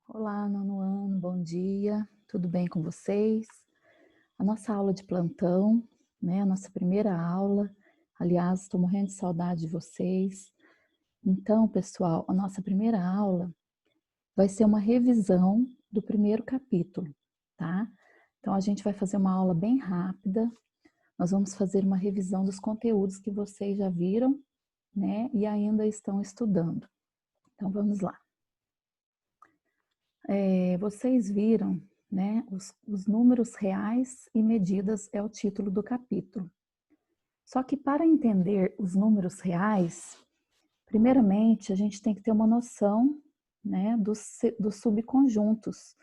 Olá, nono ano, bom dia, tudo bem com vocês? A nossa aula de plantão, né? A nossa primeira aula. Aliás, estou morrendo de saudade de vocês. Então, pessoal, a nossa primeira aula vai ser uma revisão do primeiro capítulo, tá? Então, a gente vai fazer uma aula bem rápida. Nós vamos fazer uma revisão dos conteúdos que vocês já viram, né? E ainda estão estudando. Então, vamos lá. Vocês viram, né? Os números reais e medidas é o título do capítulo. Só que para entender os números reais, primeiramente a gente tem que ter uma noção, né, dos subconjuntos.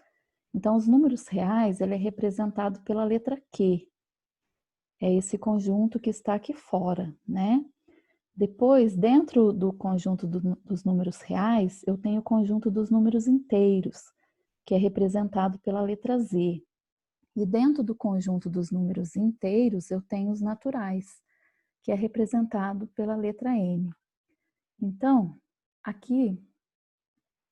Então, os números reais, ele é representado pela letra Q. É esse conjunto que está aqui fora, né? Depois, dentro do conjunto dos números reais, eu tenho o conjunto dos números inteiros, que é representado pela letra Z. E dentro do conjunto dos números inteiros, eu tenho os naturais, que é representado pela letra N. Então, aqui,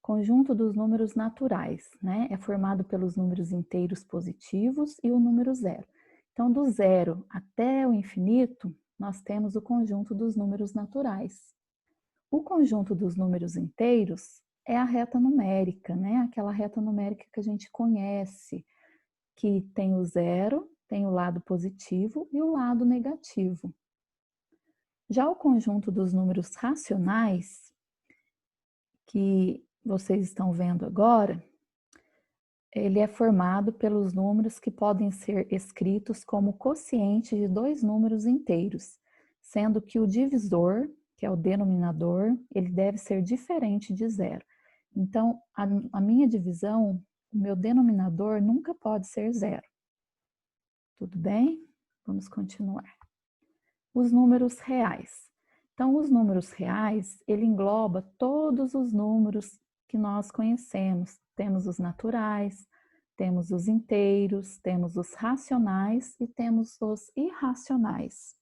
conjunto dos números naturais, né? É formado pelos números inteiros positivos e o número zero. Então, do zero até o infinito, nós temos o conjunto dos números naturais. O conjunto dos números inteiros é a reta numérica, né? Aquela reta numérica que a gente conhece, que tem o zero, tem o lado positivo e o lado negativo. Já o conjunto dos números racionais, que vocês estão vendo agora, ele é formado pelos números que podem ser escritos como quociente de dois números inteiros, sendo que o divisor, que é o denominador, ele deve ser diferente de zero. Então, a minha divisão, o meu denominador nunca pode ser zero. Tudo bem? Vamos continuar. Os números reais. Então, os números reais, ele engloba todos os números que nós conhecemos. Temos os naturais, temos os inteiros, temos os racionais e temos os irracionais.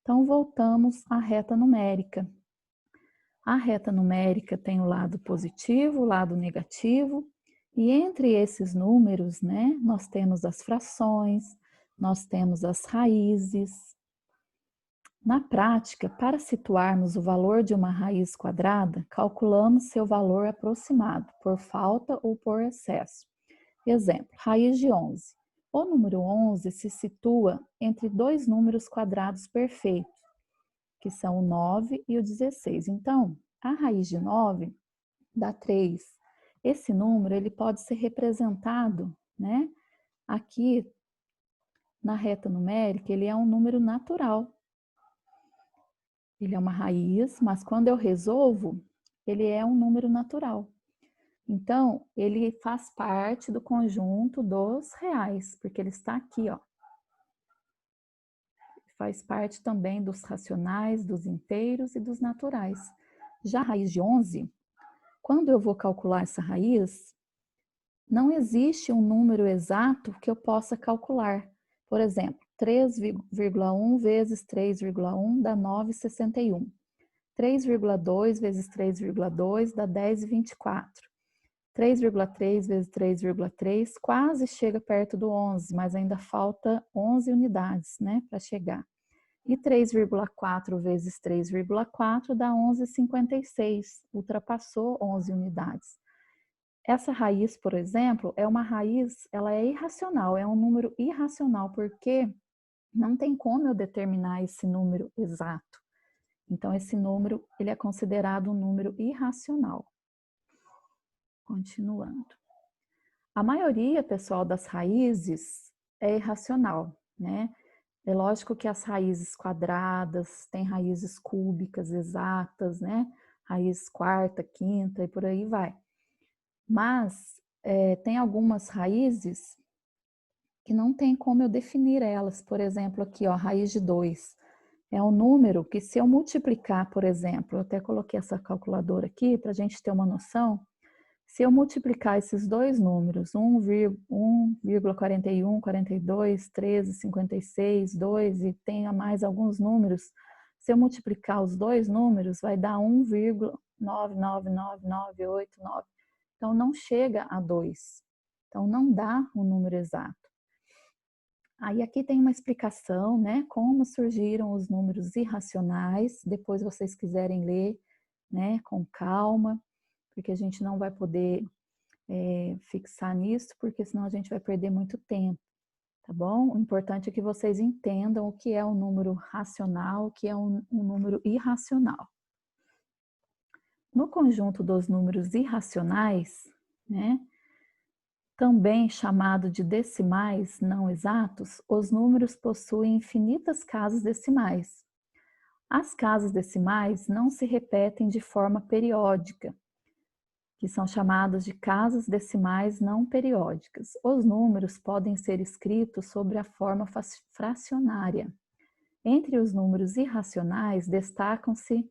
Então, voltamos à reta numérica. A reta numérica tem o lado positivo, o lado negativo, e entre esses números, né, nós temos as frações, nós temos as raízes. Na prática, para situarmos o valor de uma raiz quadrada, calculamos seu valor aproximado, por falta ou por excesso. Exemplo, raiz de 11. O número 11 se situa entre dois números quadrados perfeitos, que são o 9 e o 16. Então, a raiz de 9 dá 3. Esse número ele pode ser representado, né? Aqui na reta numérica, ele é um número natural. Ele é uma raiz, mas quando eu resolvo, ele é um número natural. Então, ele faz parte do conjunto dos reais, porque ele está aqui, ó. Faz parte também dos racionais, dos inteiros e dos naturais. Já a raiz de 11, quando eu vou calcular essa raiz, não existe um número exato que eu possa calcular. Por exemplo, 3,1 vezes 3,1 dá 9,61. 3,2 vezes 3,2 dá 10,24. 3,3 vezes 3,3 quase chega perto do 11, mas ainda falta 11 unidades, né, para chegar. E 3,4 vezes 3,4 dá 11,56, ultrapassou 11 unidades. Essa raiz, por exemplo, é uma raiz, ela é irracional, é um número irracional, porque não tem como eu determinar esse número exato. Então, esse número, ele é considerado um número irracional. Continuando. A maioria, pessoal, das raízes é irracional, né? É lógico que as raízes quadradas, tem raízes cúbicas exatas, né? Raiz quarta, quinta e por aí vai. Mas tem algumas raízes que não tem como eu definir elas. Por exemplo, aqui, ó, raiz de 2. É um número que, se eu multiplicar, por exemplo, eu até coloquei essa calculadora aqui para a gente ter uma noção. Se eu multiplicar esses dois números, 1,41, 42, 13, 56, 2 e tenha mais alguns números, se eu multiplicar os dois números, vai dar 1,999989. então não chega a 2. Então não dá o número exato. Aí aqui tem uma explicação, né, como surgiram os números irracionais. Depois vocês quiserem ler, né, com calma, porque a gente não vai poder fixar nisso, porque senão a gente vai perder muito tempo, tá bom? O importante é que vocês entendam o que é um número racional, o que é um número irracional. No conjunto dos números irracionais, né, também chamado de decimais não exatos, os números possuem infinitas casas decimais. As casas decimais não se repetem de forma periódica, que são chamadas de casas decimais não periódicas. Os números podem ser escritos sobre a forma fracionária. Entre os números irracionais, destacam-se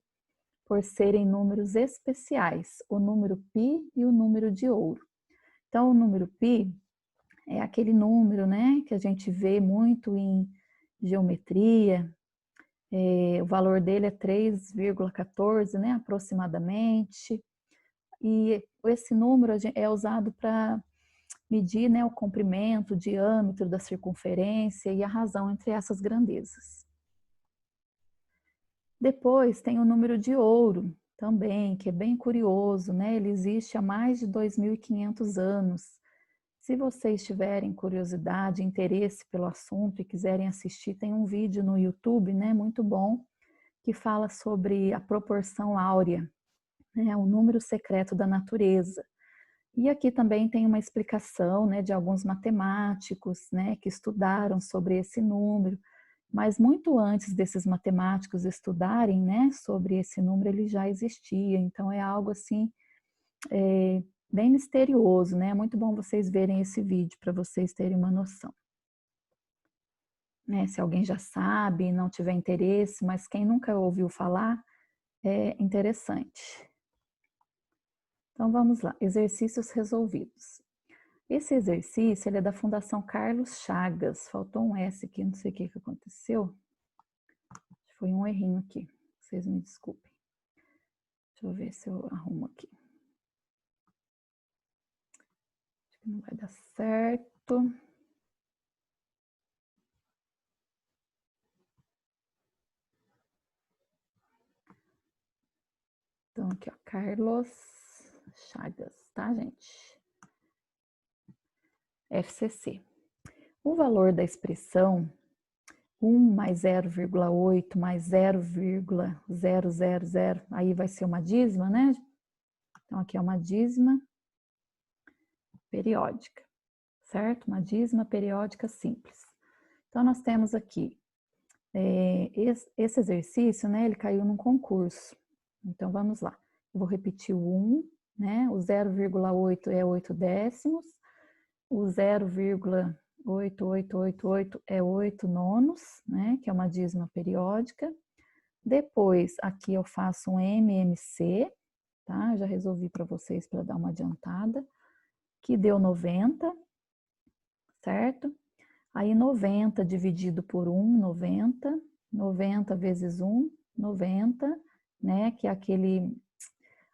por serem números especiais, o número π e o número de ouro. Então, o número π é aquele número, né, que a gente vê muito em geometria. O valor dele é 3,14, né, aproximadamente. E esse número é usado para medir, né, o comprimento, o diâmetro da circunferência e a razão entre essas grandezas. Depois tem o número de ouro também, que é bem curioso, né? Ele existe há mais de 2.500 anos. Se vocês tiverem curiosidade, interesse pelo assunto e quiserem assistir, tem um vídeo no YouTube, né, muito bom, que fala sobre a proporção áurea, né, o número secreto da natureza. E aqui também tem uma explicação, né, de alguns matemáticos, né, que estudaram sobre esse número, mas muito antes desses matemáticos estudarem, né, sobre esse número, ele já existia. Então é algo assim bem misterioso, né? É muito bom vocês verem esse vídeo para vocês terem uma noção. Né? Se alguém já sabe, não tiver interesse, mas quem nunca ouviu falar, é interessante. Então vamos lá, exercícios resolvidos. Esse exercício ele é da Fundação Carlos Chagas. Faltou um S aqui, não sei o que aconteceu. Foi um errinho aqui, vocês me desculpem. Deixa eu ver se eu arrumo aqui. Acho que não vai dar certo. Então aqui, ó, Carlos Chagas, tá, gente? FCC. O valor da expressão 1 mais 0,8 mais 0,000, aí vai ser uma dízima, né? Então, aqui é uma dízima periódica, certo? Uma dízima periódica simples. Então, nós temos aqui, esse exercício, né? Ele caiu num concurso. Então, vamos lá. Eu vou repetir o 1, né? O 0,8 é 8 décimos, o 0,8888 é 8 nonos, né? Que é uma dízima periódica. Depois, aqui eu faço um MMC, tá? Eu já resolvi para vocês para dar uma adiantada, que deu 90, certo? Aí 90 dividido por 1, 90, 90 vezes 1, 90, né? Que é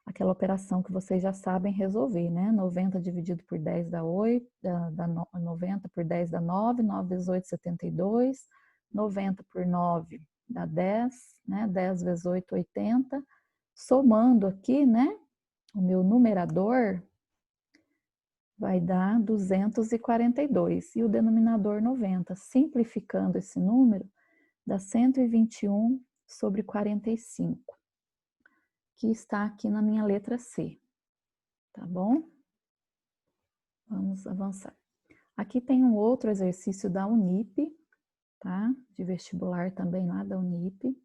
aquela operação que vocês já sabem resolver, né? 90 dividido por 10 dá 8, 90 por 10 dá 9, 9 vezes 8, 72, 90 por 9 dá 10, né? 10 vezes 8, 80. Somando aqui, né? O meu numerador vai dar 242 e o denominador 90. Simplificando esse número, dá 121 sobre 45, que está aqui na minha letra C, tá bom? Vamos avançar. Aqui tem um outro exercício da Unip, tá? De vestibular também lá da Unip.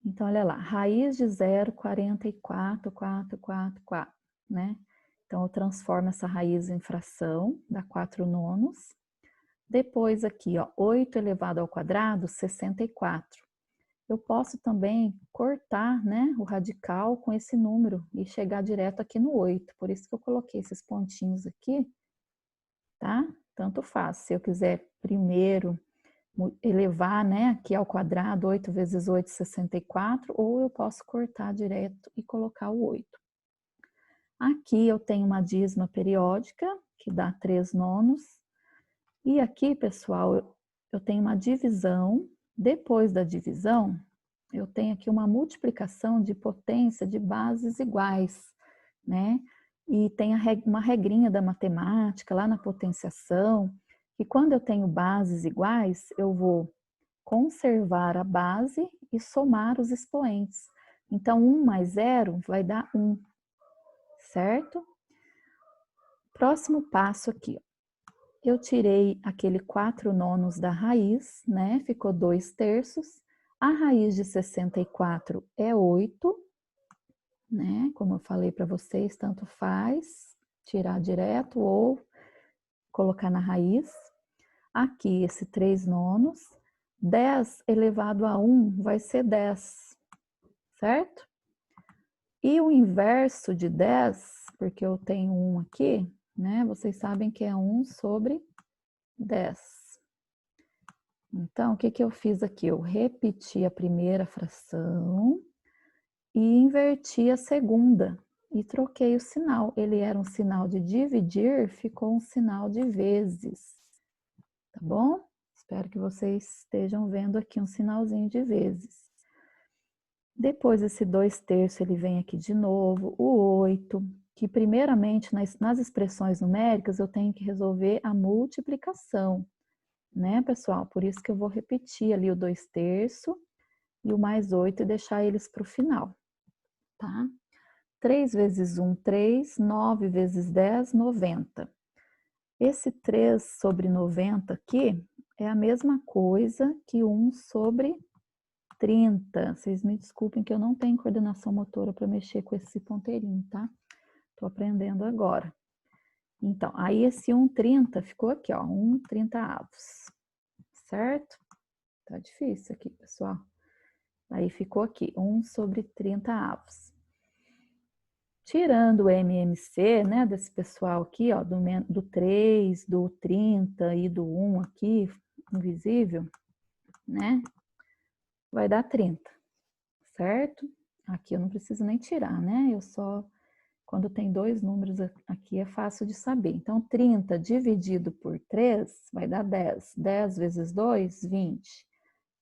Então, olha lá, raiz de 0,44,444, né? Então, eu transformo essa raiz em fração, dá 4 nonos. Depois aqui, ó, 8 elevado ao quadrado, 64. Eu posso também cortar, né, o radical com esse número e chegar direto aqui no 8. Por isso que eu coloquei esses pontinhos aqui, tá? Tanto faz. Se eu quiser primeiro elevar, né, aqui ao quadrado, 8 vezes 8, 64, ou eu posso cortar direto e colocar o 8. Aqui eu tenho uma dízima periódica, que dá 3 nonos. E aqui, pessoal, eu tenho uma divisão. Depois da divisão, eu tenho aqui uma multiplicação de potência de bases iguais, né? E tem uma regrinha da matemática lá na potenciação, que quando eu tenho bases iguais, eu vou conservar a base e somar os expoentes. Então, 1 mais 0 vai dar 1, certo? Próximo passo aqui. Eu tirei aquele 4 nonos da raiz, né? Ficou 2/3. A raiz de 64 é 8, né? Como eu falei para vocês, tanto faz tirar direto ou colocar na raiz. Aqui, esse 3 nonos. 10 elevado a 1 vai ser 10, certo? E o inverso de 10, porque eu tenho 1 aqui, né? Vocês sabem que é 1 sobre 10. Então, o que eu fiz aqui? Eu repeti a primeira fração e inverti a segunda e troquei o sinal. Ele era um sinal de dividir, ficou um sinal de vezes, tá bom? Espero que vocês estejam vendo aqui um sinalzinho de vezes. Depois esse 2/3 ele vem aqui de novo, o 8, que primeiramente nas expressões numéricas eu tenho que resolver a multiplicação, né, pessoal? Por isso que eu vou repetir ali o 2/3 e o mais 8 e deixar eles para o final, tá? 3 vezes 1, 3, 9 vezes 10, 90. Esse 3 sobre 90 aqui é a mesma coisa que 1 sobre 30. Vocês me desculpem que eu não tenho coordenação motora para mexer com esse ponteirinho, tá? Tô aprendendo agora. Então, aí esse 1/30 ficou aqui, ó, 1/30, certo? Tá difícil aqui, pessoal. Aí ficou aqui, 1 sobre 30. Tirando o MMC, né, desse pessoal aqui, ó, do 3, do 30 e do 1 aqui, invisível, né, vai dar 30, certo? Aqui eu não preciso nem tirar, né, eu só, quando tem dois números aqui é fácil de saber. Então, 30 dividido por 3 vai dar 10. 10 vezes 2, 20.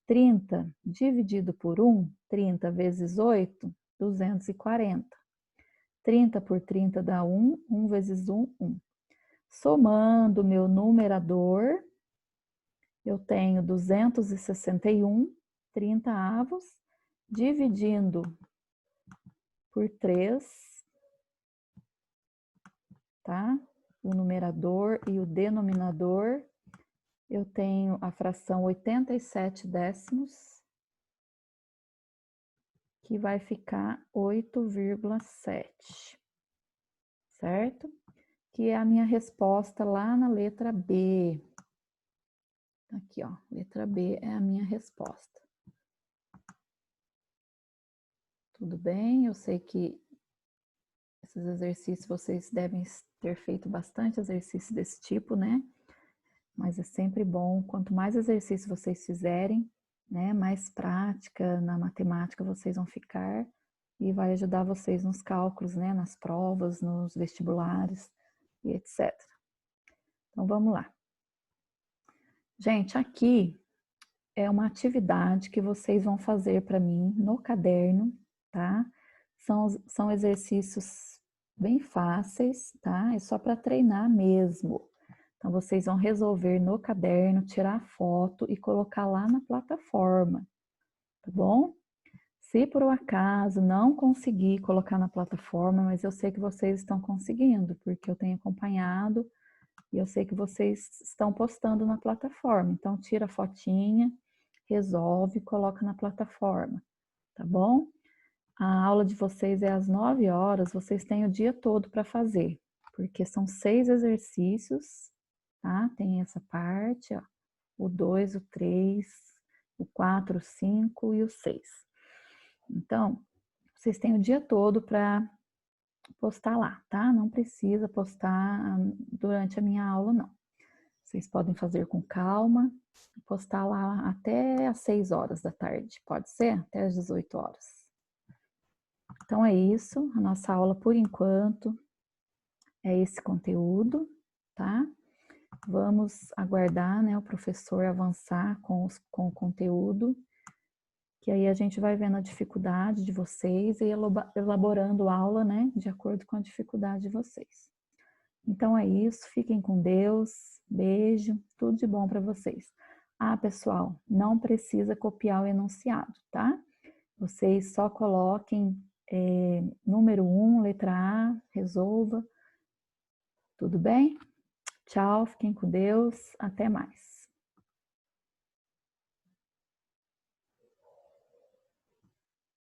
30 dividido por 1, 30 vezes 8, 240. 30 por 30 dá 1, 1 vezes 1, 1. Somando meu numerador, eu tenho 261 30avos, dividindo por 3, tá? O numerador e o denominador, eu tenho a fração 87 décimos, que vai ficar 8,7, certo? Que é a minha resposta lá na letra B. Aqui, ó, letra B é a minha resposta. Tudo bem? Eu sei que esses exercícios vocês devem ter feito bastante exercício desse tipo, né? Mas é sempre bom, quanto mais exercício vocês fizerem, né, mais prática na matemática vocês vão ficar e vai ajudar vocês nos cálculos, né, nas provas, nos vestibulares e etc. Então vamos lá. Gente, aqui é uma atividade que vocês vão fazer para mim no caderno, tá? São exercícios bem fáceis, tá? É só para treinar mesmo. Então, vocês vão resolver no caderno, tirar foto e colocar lá na plataforma, tá bom? Se por um acaso não conseguir colocar na plataforma, mas eu sei que vocês estão conseguindo, porque eu tenho acompanhado e eu sei que vocês estão postando na plataforma. Então, tira a fotinha, resolve e coloca na plataforma, tá bom? A aula de vocês é às 9 horas, vocês têm o dia todo para fazer, porque são 6 exercícios, tá? Tem essa parte, ó, o 2, o 3, o 4, o 5 e o 6. Então, vocês têm o dia todo para postar lá, tá? Não precisa postar durante a minha aula, não. Vocês podem fazer com calma, postar lá até às 6 horas da tarde, pode ser? Até às 18 horas. Então é isso, a nossa aula por enquanto. é esse conteúdo, tá? Vamos aguardar, né, o professor avançar com o conteúdo, que aí a gente vai vendo a dificuldade de vocês e elaborando aula, né, de acordo com a dificuldade de vocês. Então é isso, fiquem com Deus, beijo, tudo de bom para vocês. Ah, pessoal, não precisa copiar o enunciado, tá? Vocês só coloquem número 1, letra A, resolva. Tudo bem? Tchau, fiquem com Deus, até mais.